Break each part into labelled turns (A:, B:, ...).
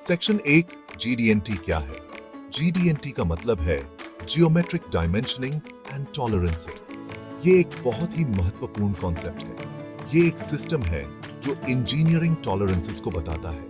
A: Section 1 GD&T क्या है? GD&T का मतलब है जियोमेट्रिक डायमेंशनिंग एंड टॉलरेंसिंग। ये एक बहुत ही महत्वपूर्ण कॉन्सेप्ट है। ये एक सिस्टम है जो इंजीनियरिंग टॉलरेंसेस को बताता है।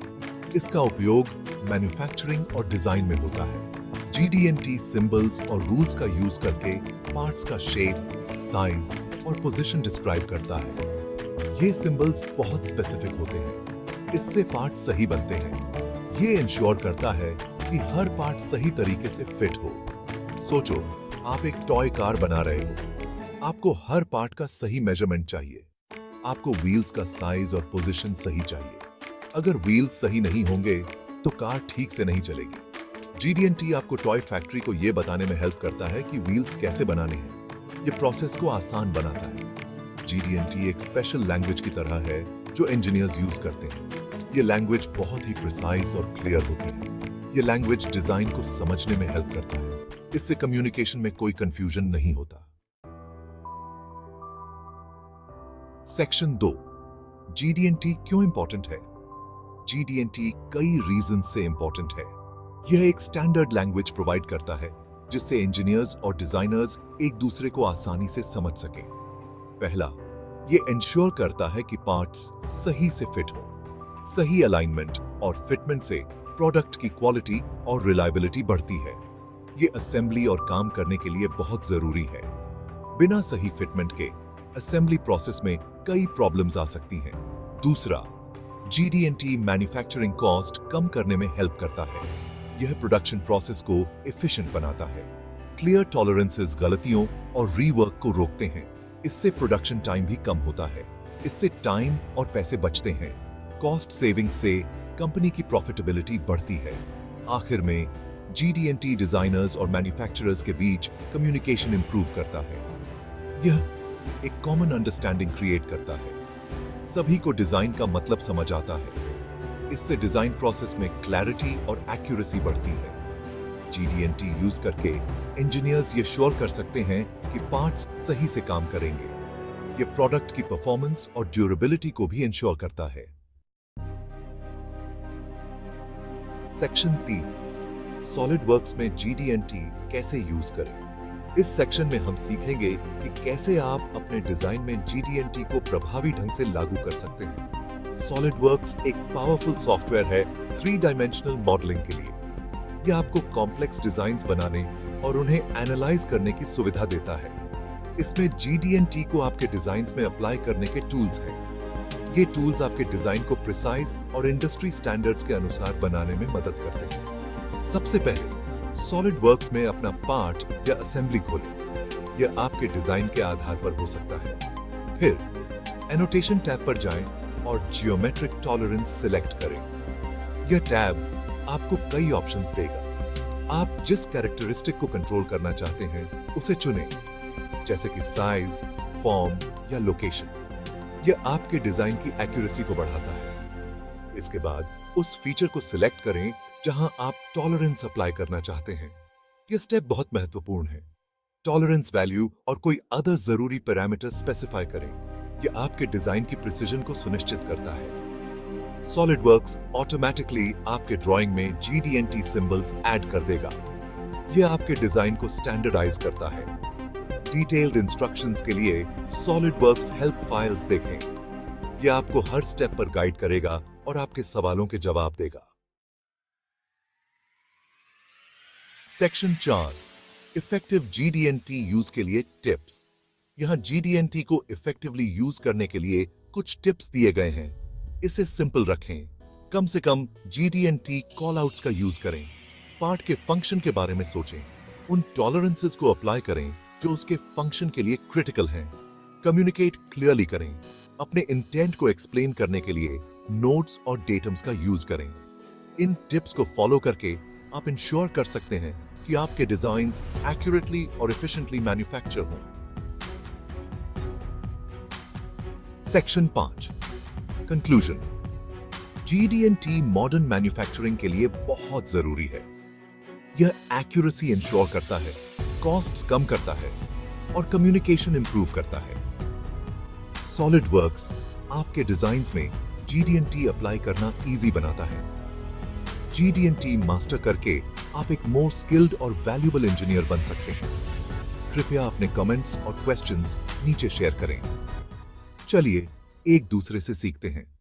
A: इसका उपयोग मैन्युफैक्चरिंग और डिजाइन में होता है। GD&T सिंबल्स और रूल्स का यूज करके पार्ट्स का शेप, साइज और पोजीशन डिस्क्राइब करता है। ये सिंबल्स बहुत स्पेसिफिक होते हैं। इससे पार्ट सही बनते हैं। ये इंश्योर करता है कि हर पार्ट सही तरीके से फिट हो। सोचो, आप एक टॉय कार बना रहे हो। आपको हर पार्ट का सही मेजरमेंट चाहिए। आपको व्हील्स का साइज और पोजीशन सही चाहिए। अगर व्हील्स सही नहीं होंगे तो कार ठीक से नहीं चलेगी। GD&T आपको टॉय फैक्ट्री को यह बताने में हेल्प करता है कि व्हील्स कैसे बनाने हैं। ये प्रोसेस को आसान बनाता है। GD&T एक स्पेशल लैंग्वेज की तरह है जो इंजीनियर्स यूज करते हैं। ये लैंग्वेज बहुत ही प्रिसाइज और क्लियर होती है। ये लैंग्वेज डिजाइन को समझने में हेल्प करता है। इससे कम्युनिकेशन में कोई कंफ्यूजन नहीं होता। सेक्शन 2 GD&T क्यों इंपॉर्टेंट है? GD&T कई रीजन से इंपॉर्टेंट है। यह एक स्टैंडर्ड लैंग्वेज प्रोवाइड करता है जिससे इंजीनियर्स और डिजाइनर्स एक दूसरे को आसानी से समझ सकें। पहला, यह इंश्योर करता है कि पार्ट्स सही से फिट हो। सही अलाइनमेंट और फिटमेंट से प्रोडक्ट की क्वालिटी और रिलायबिलिटी बढ़ती है। यह असेंबली और काम करने के लिए बहुत जरूरी है। बिना सही फिटमेंट के असेंबली प्रोसेस में कई प्रॉब्लम्स आ सकती हैं। दूसरा, GD&T मैन्युफैक्चरिंग कॉस्ट कम करने में हेल्प करता है। यह प्रोडक्शन प्रोसेस को एफिशिएंट बनाता है। क्लियर टॉलरेंसेस गलतियों और रीवर्क को रोकते हैं। इससे प्रोडक्शन टाइम भी कम होता है। इससे टाइम और पैसे बचते हैं। कॉस्ट सेविंग से कंपनी की प्रॉफिटेबिलिटी बढ़ती है। आखिर में GD&T डिजाइनर्स और मैन्युफैक्चरर्स के बीच कम्युनिकेशन इंप्रूव करता है। यह एक कॉमन अंडरस्टैंडिंग क्रिएट करता है। सभी को डिजाइन का मतलब समझ आता है। इससे डिजाइन प्रोसेस में क्लैरिटी और एक्यूरेसी बढ़ती है। GD&T यूज करके इंजीनियर्स ये श्योर कर सकते हैं कि पार्ट्स सही से काम करेंगे। ये प्रोडक्ट की परफॉर्मेंस और ड्यूरेबिलिटी को भी इंश्योर करता है। सेक्शन 3 सॉलिडवर्क्स में GD&T कैसे यूज करें? इस सेक्शन में हम सीखेंगे कि कैसे आप अपने डिजाइन में GD&T को प्रभावी ढंग से लागू कर सकते हैं। सॉलिडवर्क्स एक पावरफुल सॉफ्टवेयर है 3 डायमेंशनल मॉडलिंग के लिए। यह आपको कॉम्प्लेक्स डिजाइन्स बनाने और उन्हें एनालाइज करने की सुविधा देता है। इसमें GD&T को आपके डिजाइन्स में अप्लाई करने के टूल्स हैं। ये टूल्स आपके डिजाइन को प्रिसाइज और इंडस्ट्री स्टैंडर्ड्स के अनुसार बनाने में मदद करते हैं। सबसे पहले सॉलिडवर्क्स में अपना पार्ट या असेंबली खोलें। यह आपके डिजाइन के आधार पर हो सकता है। फिर एनोटेशन टैब पर जाएं और जियोमेट्रिक टॉलरेंस सिलेक्ट करें। यह टैब आपको कई ऑप्शंस देगा। आप जिस कैरेक्टरिस्टिक को कंट्रोल करना चाहते हैं उसे चुनें, जैसे कि साइज, फॉर्म या लोकेशन। यह आपके डिजाइन की एक्यूरेसी को बढ़ाता है। इसके बाद उस फीचर को सिलेक्ट करें जहां आप टॉलरेंस अप्लाई करना चाहते हैं। यह स्टेप बहुत महत्वपूर्ण है। टॉलरेंस वैल्यू और कोई अदर जरूरी पैरामीटर स्पेसिफाई करें। यह आपके डिजाइन की प्रिसीजन को सुनिश्चित करता है। सॉलिडवर्क्स ऑटोमेटिकली आपके ड्राइंग में GD&T सिंबल्स ऐड कर देगा। यह आपके डिजाइन को स्टैंडर्डाइज करता है। डिटेल्ड इंस्ट्रक्शंस के लिए सॉलिडवर्क्स हेल्प फाइल्स देखें। यह आपको हर स्टेप पर गाइड करेगा और आपके सवालों के जवाब देगा। सेक्शन 4 इफेक्टिव GD&T यूज के लिए टिप्स। यहां GD&T को इफेक्टिवली यूज करने के लिए कुछ टिप्स दिए गए हैं। इसे सिंपल रखें। कम से कम GD&T कॉल आउट्स का यूज करें। पार्ट के फंक्शन के बारे में सोचें। उन टॉलरेंसेस को अप्लाई करें जो उसके फंक्शन के लिए क्रिटिकल हैं। कम्युनिकेट क्लियरली करें। अपने इंटेंट को एक्सप्लेन करने के लिए नोट्स और डेटम्स का यूज करें। इन टिप्स को फॉलो करके आप इंश्योर कर सकते हैं कि आपके डिजाइन्स एक्यूरेटली और एफिशिएंटली मैन्युफैक्चर हों। Section 5 conclusion. GD&T modern manufacturing के लिए बहुत जरूरी है। यह एक्यूरेसी इंश्योर करता है, कॉस्ट्स कम करता है और कम्युनिकेशन इंप्रूव करता है। सॉलिडवर्क्स आपके डिजाइन्स में GD&T अप्लाई करना इजी बनाता है। GD&T मास्टर करके आप एक मोर स्किल्ड और वैल्यूएबल इंजीनियर बन सकते हैं। कृपया अपने कमेंट्स और क्वेश्चंस नीचे शेयर करें। चलिए एक दूसरे से सीखते हैं।